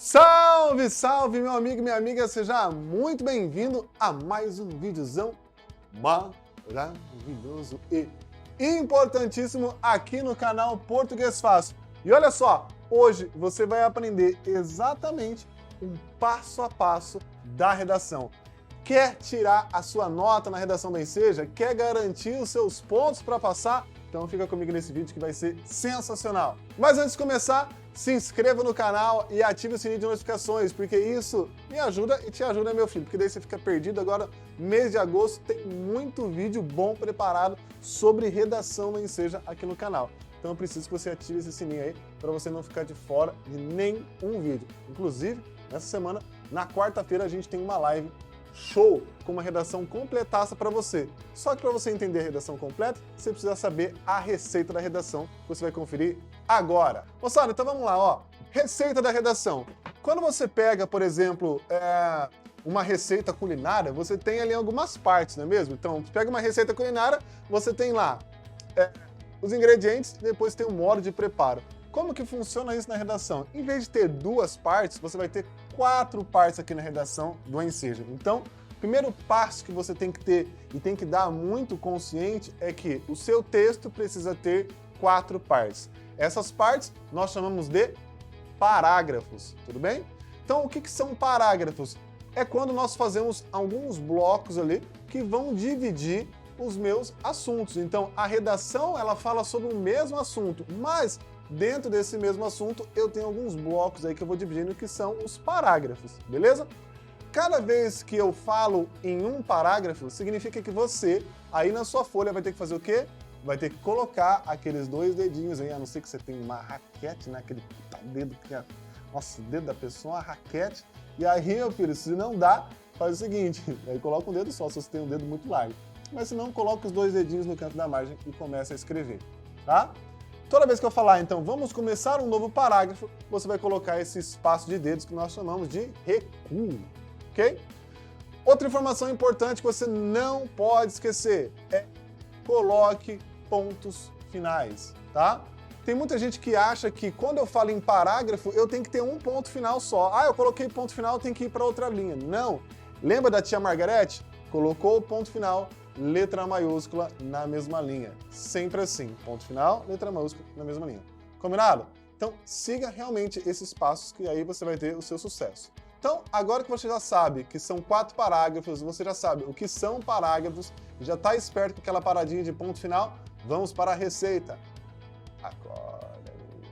Salve, salve, meu amigo e minha amiga, seja muito bem-vindo a mais um videozão maravilhoso e importantíssimo aqui no canal Português Fácil. E olha só, hoje você vai aprender exatamente um passo a passo da redação. Quer tirar a sua nota na redação da Enseja? Quer garantir os seus pontos para passar? Então fica comigo nesse vídeo que vai ser sensacional. Mas antes de começar, se inscreva no canal e ative o sininho de notificações, porque isso me ajuda e te ajuda, meu filho, porque daí você fica perdido. Agora, mês de agosto, tem muito vídeo bom preparado sobre redação na Enseja aqui no canal. Então eu preciso que você ative esse sininho aí para você não ficar de fora de nenhum vídeo. Inclusive, nessa semana, na quarta-feira, a gente tem uma live show com uma redação completaça para você. Só que para você entender a redação completa, você precisa saber a receita da redação, que você vai conferir agora. Moçada, então vamos lá, ó. Receita da redação. Quando você pega, por exemplo, uma receita culinária, você tem ali algumas partes, não é mesmo? Então, você pega uma receita culinária, você tem lá os ingredientes, depois tem o modo de preparo. Como que funciona isso na redação? Em vez de ter duas partes, você vai ter 4 partes aqui na redação do Enseja. Então, o primeiro passo que você tem que ter e tem que dar muito consciente é que o seu texto precisa ter 4 partes. Essas partes nós chamamos de parágrafos, tudo bem? Então, o que são parágrafos? É quando nós fazemos alguns blocos ali que vão dividir os meus assuntos. Então, a redação, ela fala sobre o mesmo assunto, mas dentro desse mesmo assunto, eu tenho alguns blocos aí que eu vou dividindo, que são os parágrafos, beleza? Cada vez que eu falo em um parágrafo, significa que você, aí na sua folha, vai ter que fazer o quê? Vai ter que colocar aqueles 2 dedinhos aí, a não ser que você tenha uma raquete, né? Aquele dedo que é... Nossa, o dedo da pessoa, uma raquete. E aí, meu filho, se não dá, faz o seguinte, aí coloca um dedo só, se você tem um dedo muito largo. Mas se não, coloca os 2 dedinhos no canto da margem e começa a escrever, tá? Toda vez que eu falar, então, vamos começar um novo parágrafo, você vai colocar esse espaço de dedos que nós chamamos de recuo, ok? Outra informação importante que você não pode esquecer é coloque pontos finais, tá? Tem muita gente que acha que quando eu falo em parágrafo, eu tenho que ter um ponto final só. Ah, eu coloquei ponto final, eu tenho que ir para outra linha. Não! Lembra da tia Margarete? Colocou o ponto final, letra maiúscula na mesma linha. Sempre assim, ponto final, letra maiúscula na mesma linha. Combinado? Então, siga realmente esses passos que aí você vai ter o seu sucesso. Então, agora que você já sabe que são 4 parágrafos, você já sabe o que são parágrafos, já está esperto com aquela paradinha de ponto final, vamos para a receita. Acorda aí.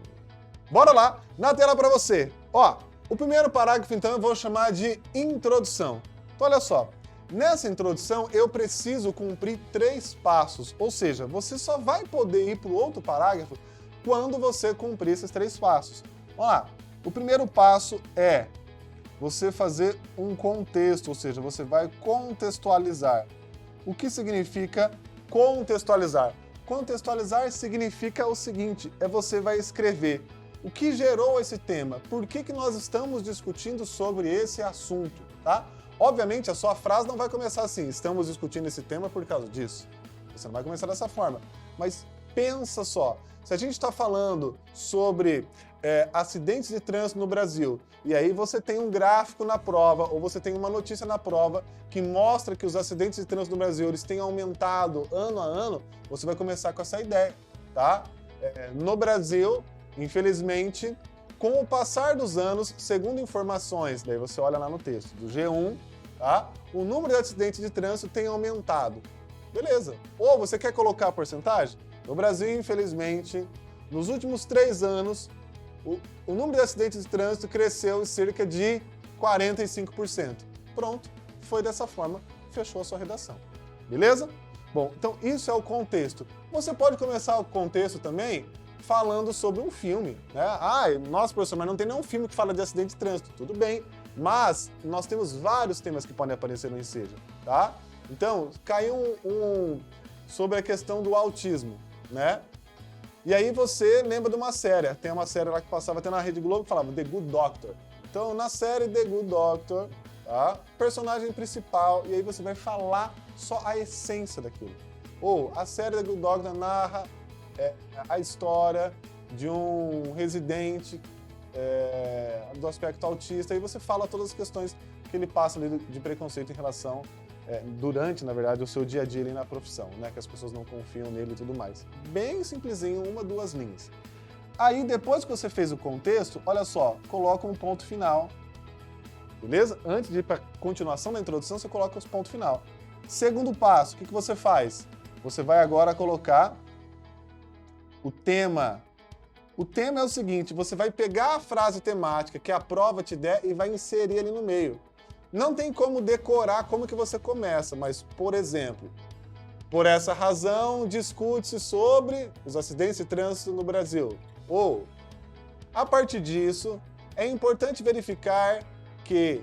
Bora lá, na tela para você. Ó, o primeiro parágrafo, então, eu vou chamar de introdução. Então, olha só. Nessa introdução, eu preciso cumprir 3 passos, ou seja, você só vai poder ir para o outro parágrafo quando você cumprir esses 3 passos. Vamos lá. O primeiro passo é você fazer um contexto, ou seja, você vai contextualizar. O que significa contextualizar? Contextualizar significa o seguinte, você vai escrever o que gerou esse tema, por que nós estamos discutindo sobre esse assunto, tá? Obviamente, a sua frase não vai começar assim, estamos discutindo esse tema por causa disso. Você não vai começar dessa forma. Mas pensa só, se a gente está falando sobre acidentes de trânsito no Brasil, e aí você tem um gráfico na prova, ou você tem uma notícia na prova que mostra que os acidentes de trânsito no Brasil eles têm aumentado ano a ano, você vai começar com essa ideia, tá? No Brasil, infelizmente, com o passar dos anos, segundo informações, daí você olha lá no texto, do G1, tá? O número de acidentes de trânsito tem aumentado. Beleza. Ou você quer colocar a porcentagem? No Brasil, infelizmente, nos últimos 3 anos, o número de acidentes de trânsito cresceu em cerca de 45%. Pronto, foi dessa forma, fechou a sua redação. Beleza? Bom, então isso é o contexto. Você pode começar o contexto também falando sobre um filme, né? Ah, nossa, professor, mas não tem nenhum filme que fala de acidente de trânsito. Tudo bem, mas nós temos vários temas que podem aparecer no Enseja, tá? Então, caiu um sobre a questão do autismo, né? E aí você lembra de uma série, tem uma série lá que passava até na Rede Globo que falava The Good Doctor. Então, na série The Good Doctor, tá? Personagem principal, e aí você vai falar só a essência daquilo. Ou a série The Good Doctor narra a história de um residente do aspecto autista, e você fala todas as questões que ele passa ali de preconceito em relação, durante, na verdade, o seu dia a dia ali na profissão, né? Que as pessoas não confiam nele e tudo mais. Bem simplesinho, 1, 2 linhas. Aí, depois que você fez o contexto, olha só, coloca um ponto final, beleza? Antes de ir para a continuação da introdução, você coloca os pontos final. Segundo passo, o que você faz? Você vai agora colocar o tema. O tema é o seguinte, você vai pegar a frase temática que a prova te der e vai inserir ali no meio. Não tem como decorar como que você começa, mas, por exemplo, por essa razão, discute-se sobre os acidentes de trânsito no Brasil. Ou, a partir disso, é importante verificar que,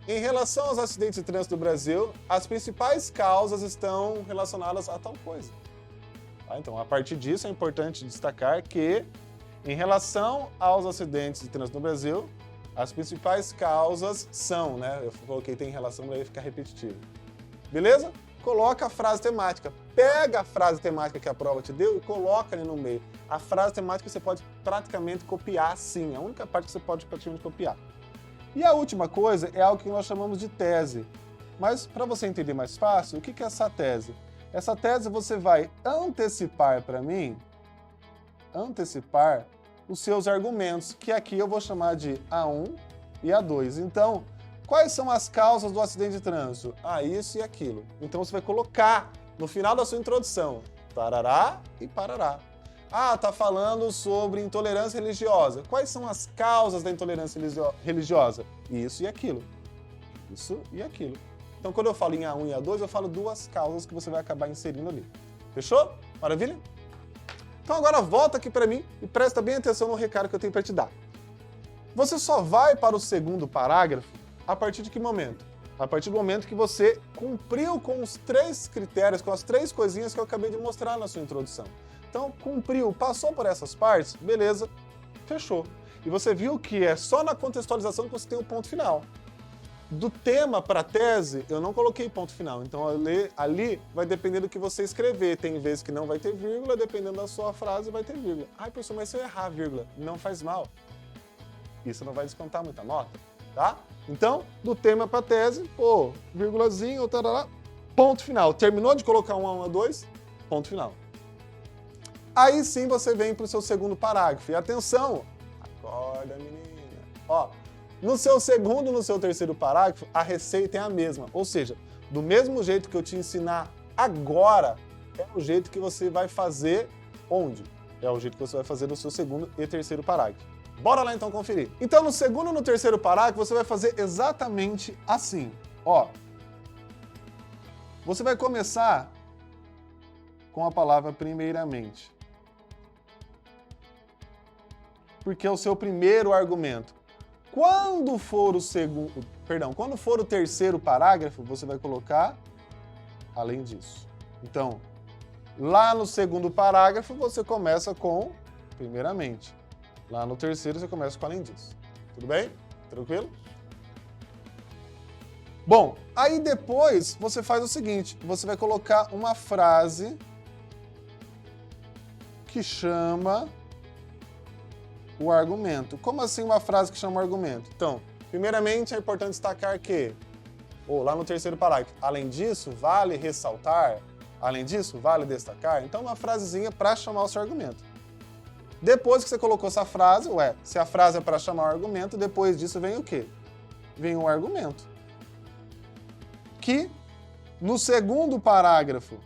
em relação aos acidentes de trânsito do Brasil, as principais causas estão relacionadas a tal coisa. Tá? Então, a partir disso, é importante destacar que, em relação aos acidentes de trânsito no Brasil, as principais causas são, né? Eu coloquei tem relação para ele ficar repetitivo. Beleza? Coloca a frase temática. Pega a frase temática que a prova te deu e coloca ali no meio. A frase temática você pode praticamente copiar sim. É a única parte que você pode praticamente copiar. E a última coisa é algo que nós chamamos de tese. Mas para você entender mais fácil, o que é essa tese? Essa tese você vai antecipar para mim, os seus argumentos, que aqui eu vou chamar de A1 e A2. Então, quais são as causas do acidente de trânsito? Isso e aquilo. Então, você vai colocar no final da sua introdução, tarará e parará. Tá falando sobre intolerância religiosa. Quais são as causas da intolerância religiosa? Isso e aquilo. Isso e aquilo. Então, quando eu falo em A1 e A2, eu falo duas causas que você vai acabar inserindo ali. Fechou? Maravilha? Então agora volta aqui para mim e presta bem atenção no recado que eu tenho para te dar. Você só vai para o segundo parágrafo a partir de que momento? A partir do momento que você cumpriu com os 3 critérios, com as 3 coisinhas que eu acabei de mostrar na sua introdução. Então, cumpriu, passou por essas partes, beleza, fechou. E você viu que é só na contextualização que você tem o ponto final. Do tema para a tese, eu não coloquei ponto final, então ali vai depender do que você escrever. Tem vezes que não vai ter vírgula, dependendo da sua frase vai ter vírgula. Professor, mas se eu errar a vírgula, não faz mal. Isso não vai descontar muita nota, tá? Então, do tema para a tese, vírgulazinho, tarará, ponto final. Terminou de colocar um A1, A2, ponto final. Aí sim você vem para o seu segundo parágrafo. E atenção, acorda menina, no seu segundo e no seu terceiro parágrafo, a receita é a mesma. Ou seja, do mesmo jeito que eu te ensinar agora, é o jeito que você vai fazer onde? É o jeito que você vai fazer no seu segundo e terceiro parágrafo. Bora lá então conferir. Então, no segundo e no terceiro parágrafo, você vai fazer exatamente assim. Você vai começar com a palavra primeiramente. Porque é o seu primeiro argumento. Quando for o terceiro parágrafo, você vai colocar além disso. Então, lá no segundo parágrafo, você começa com primeiramente. Lá no terceiro, você começa com além disso. Tudo bem? Tranquilo? Bom, aí depois você faz o seguinte, você vai colocar uma frase que chama o argumento. Como assim uma frase que chama o argumento? Então, primeiramente é importante destacar que, lá no terceiro parágrafo, além disso, vale ressaltar, além disso, vale destacar. Então, uma frasezinha para chamar o seu argumento. Depois que você colocou essa frase, se a frase é para chamar o argumento, depois disso vem o quê? Vem o argumento. Que no segundo parágrafo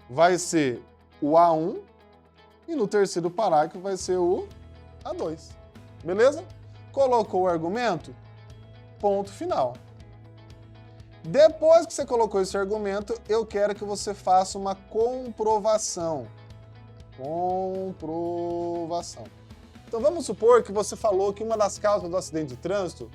vai ser o A1 e no terceiro parágrafo vai ser o A2. Beleza? Colocou o argumento, ponto final. Depois que você colocou esse argumento, eu quero que você faça uma comprovação. Comprovação. Então vamos supor que você falou que uma das causas do acidente de trânsito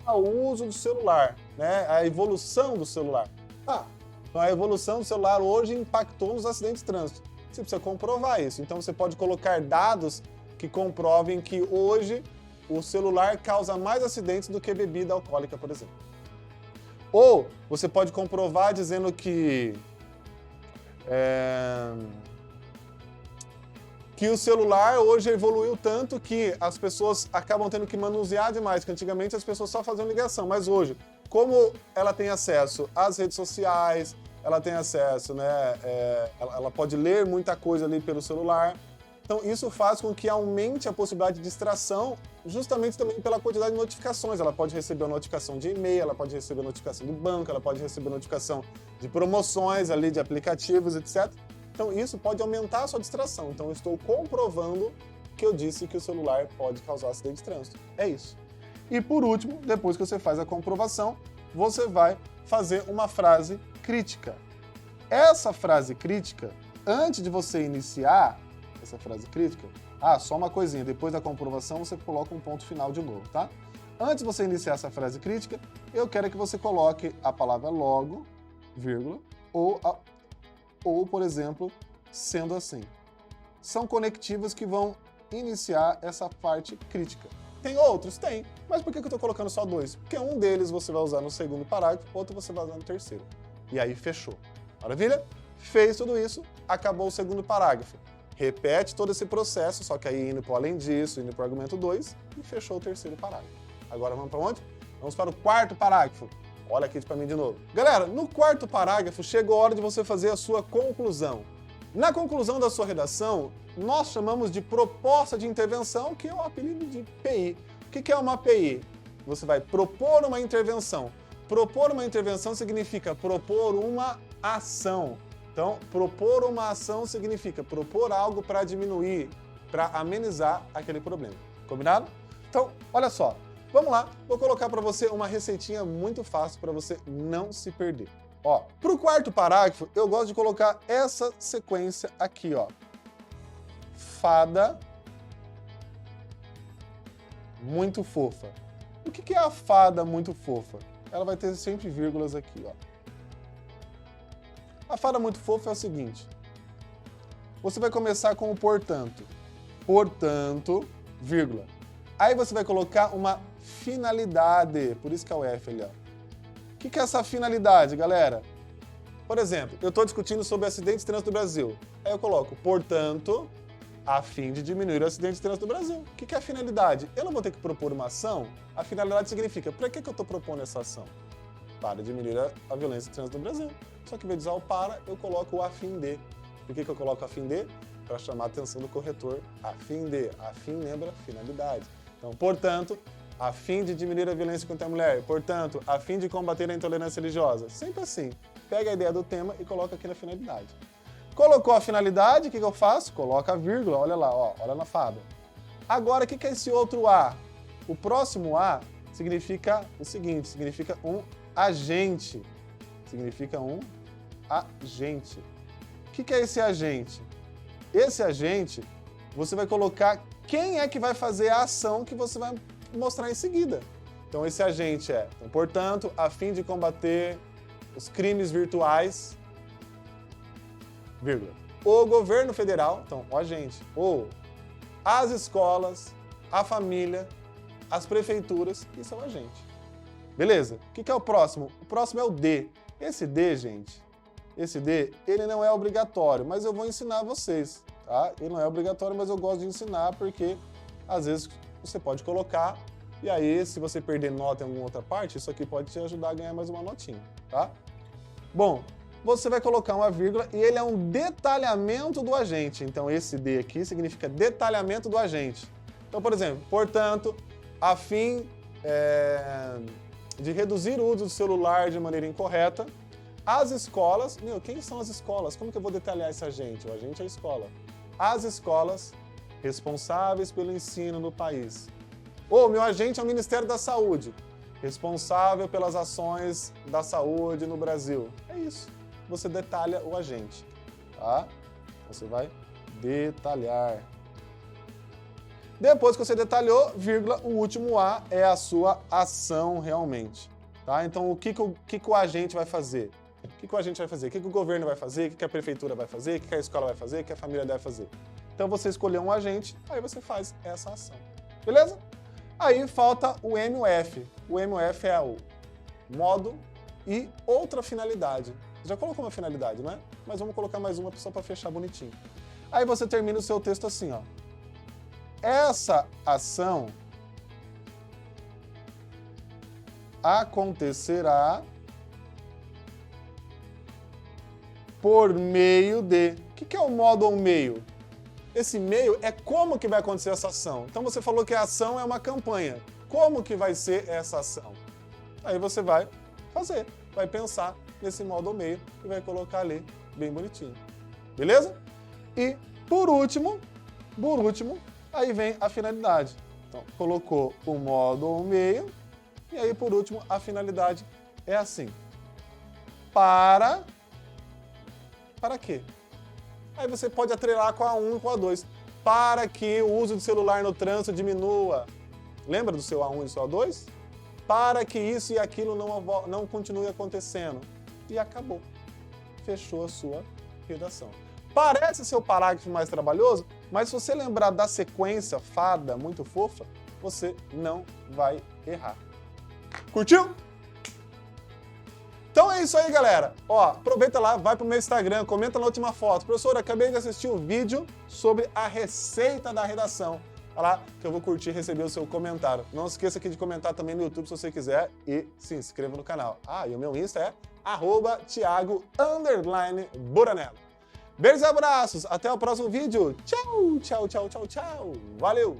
é o uso do celular, né? A evolução do celular. Então a evolução do celular hoje impactou nos acidentes de trânsito. Você precisa comprovar isso. Então você pode colocar dados que comprovem que hoje o celular causa mais acidentes do que bebida alcoólica, por exemplo. Ou você pode comprovar dizendo que que o celular hoje evoluiu tanto que as pessoas acabam tendo que manusear demais, que antigamente as pessoas só faziam ligação, mas hoje, como ela tem acesso às redes sociais, ela tem acesso, né, ela pode ler muita coisa ali pelo celular, então isso faz com que aumente a possibilidade de distração, justamente também pela quantidade de notificações. Ela pode receber a notificação de e-mail, ela pode receber a notificação do banco, ela pode receber a notificação de promoções ali, de aplicativos, etc. Então isso pode aumentar a sua distração. Então eu estou comprovando que eu disse que o celular pode causar acidente de trânsito. É isso. E por último, depois que você faz a comprovação, você vai fazer uma frase crítica. Essa frase crítica, antes de você iniciar essa frase crítica, só uma coisinha, depois da comprovação você coloca um ponto final de novo, tá? Antes de você iniciar essa frase crítica, eu quero que você coloque a palavra logo, vírgula, ou, por exemplo, sendo assim. São conectivos que vão iniciar essa parte crítica. Tem outros? Tem. Mas por que eu estou colocando só dois? Porque um deles você vai usar no segundo parágrafo, outro você vai usar no terceiro. E aí fechou. Maravilha? Fez tudo isso, acabou o segundo parágrafo. Repete todo esse processo, só que aí indo para além disso, indo para o argumento 2 e fechou o terceiro parágrafo. Agora vamos para onde? Vamos para o quarto parágrafo. Olha aqui para mim de novo. Galera, no quarto parágrafo chegou a hora de você fazer a sua conclusão. Na conclusão da sua redação, nós chamamos de proposta de intervenção, que é o apelido de PI. O que é uma PI? Você vai propor uma intervenção. Propor uma intervenção significa propor uma ação. Então, propor uma ação significa propor algo para diminuir, para amenizar aquele problema. Combinado? Então, olha só. Vamos lá, vou colocar para você uma receitinha muito fácil para você não se perder. Ó, para o quarto parágrafo, eu gosto de colocar essa sequência aqui, ó. Fada muito fofa. O que é a fada muito fofa? Ela vai ter sempre vírgulas aqui, ó. A fada muito fofa é o seguinte. Você vai começar com o portanto. Portanto, vírgula. Aí você vai colocar uma finalidade. Por isso que é o F ali, ó. O que é essa finalidade, galera? Por exemplo, eu estou discutindo sobre acidentes de trânsito do Brasil. Aí eu coloco, portanto, a fim de diminuir o acidente de trânsito do Brasil. O que é a finalidade? Eu não vou ter que propor uma ação. A finalidade significa, para que eu estou propondo essa ação? Para diminuir a violência de trânsito do Brasil. Só que em vez de usar o para, eu coloco o a fim de. Por que eu coloco a fim de? Para chamar a atenção do corretor. A fim de. A fim lembra finalidade. Então, portanto, a fim de diminuir a violência contra a mulher. Portanto, a fim de combater a intolerância religiosa. Sempre assim. Pega a ideia do tema e coloca aqui na finalidade. Colocou a finalidade, o que eu faço? Coloca a vírgula, olha lá, ó, olha na fada. Agora, o que é esse outro A? O próximo A significa o seguinte, significa um agente. Significa um agente. O que é esse agente? Esse agente, você vai colocar quem é que vai fazer a ação que você vai mostrar em seguida. Então, esse agente é, então, portanto, a fim de combater os crimes virtuais, vírgula, o governo federal, então, o agente, ou as escolas, a família, as prefeituras, isso é o agente. Beleza? O que é o próximo? O próximo é o D. Esse D, gente, esse D, ele não é obrigatório, mas eu vou ensinar vocês, tá? Ele não é obrigatório, mas eu gosto de ensinar porque, às vezes, você pode colocar e aí, se você perder nota em alguma outra parte, isso aqui pode te ajudar a ganhar mais uma notinha, tá? Bom, você vai colocar uma vírgula e ele é um detalhamento do agente. Então, esse D aqui significa detalhamento do agente. Então, por exemplo, portanto, a fim de reduzir o uso do celular de maneira incorreta, as escolas... quem são as escolas? Como que eu vou detalhar esse agente? O agente é a escola. As escolas responsáveis pelo ensino no país. Ou meu agente é o Ministério da Saúde, responsável pelas ações da saúde no Brasil. É isso. Você detalha o agente, tá? Você vai detalhar. Depois que você detalhou, vírgula, o último A é a sua ação realmente, tá? Então, o que o agente vai fazer? O que o agente vai fazer? O que o governo vai fazer? O que a prefeitura vai fazer? O que a escola vai fazer? O que a família deve fazer? Então, você escolheu um agente, aí você faz essa ação. Beleza? Aí falta o M e o F. O M e o F é o modo e outra finalidade. Já colocou uma finalidade, não é? Mas vamos colocar mais uma só para fechar bonitinho. Aí você termina o seu texto assim, ó. Essa ação acontecerá por meio de... O que é o modo ou meio? Esse meio é como que vai acontecer essa ação. Então você falou que a ação é uma campanha. Como que vai ser essa ação? Aí você vai fazer, vai pensar nesse modo ou meio e vai colocar ali bem bonitinho. Beleza? E por último, aí vem a finalidade. Então, colocou o modo ou meio e aí por último a finalidade é assim. Para quê? Aí você pode atrelar com a 1 e com a 2. Para que o uso do celular no trânsito diminua. Lembra do seu A1 e do seu A2? Para que isso e aquilo não continue acontecendo. E acabou. Fechou a sua redação. Parece ser o parágrafo mais trabalhoso, mas se você lembrar da sequência fada, muito fofa, você não vai errar. Curtiu? Então é isso aí, galera. Ó, aproveita lá, vai pro meu Instagram, comenta na última foto. Professor, acabei de assistir um vídeo sobre a receita da redação. Vai lá que eu vou curtir e receber o seu comentário. Não esqueça aqui de comentar também no YouTube se você quiser e se inscreva no canal. Ah, e o meu Insta é @Thiago_Buranello. Beijos e abraços, até o próximo vídeo. Tchau, tchau, tchau, tchau, tchau. Valeu!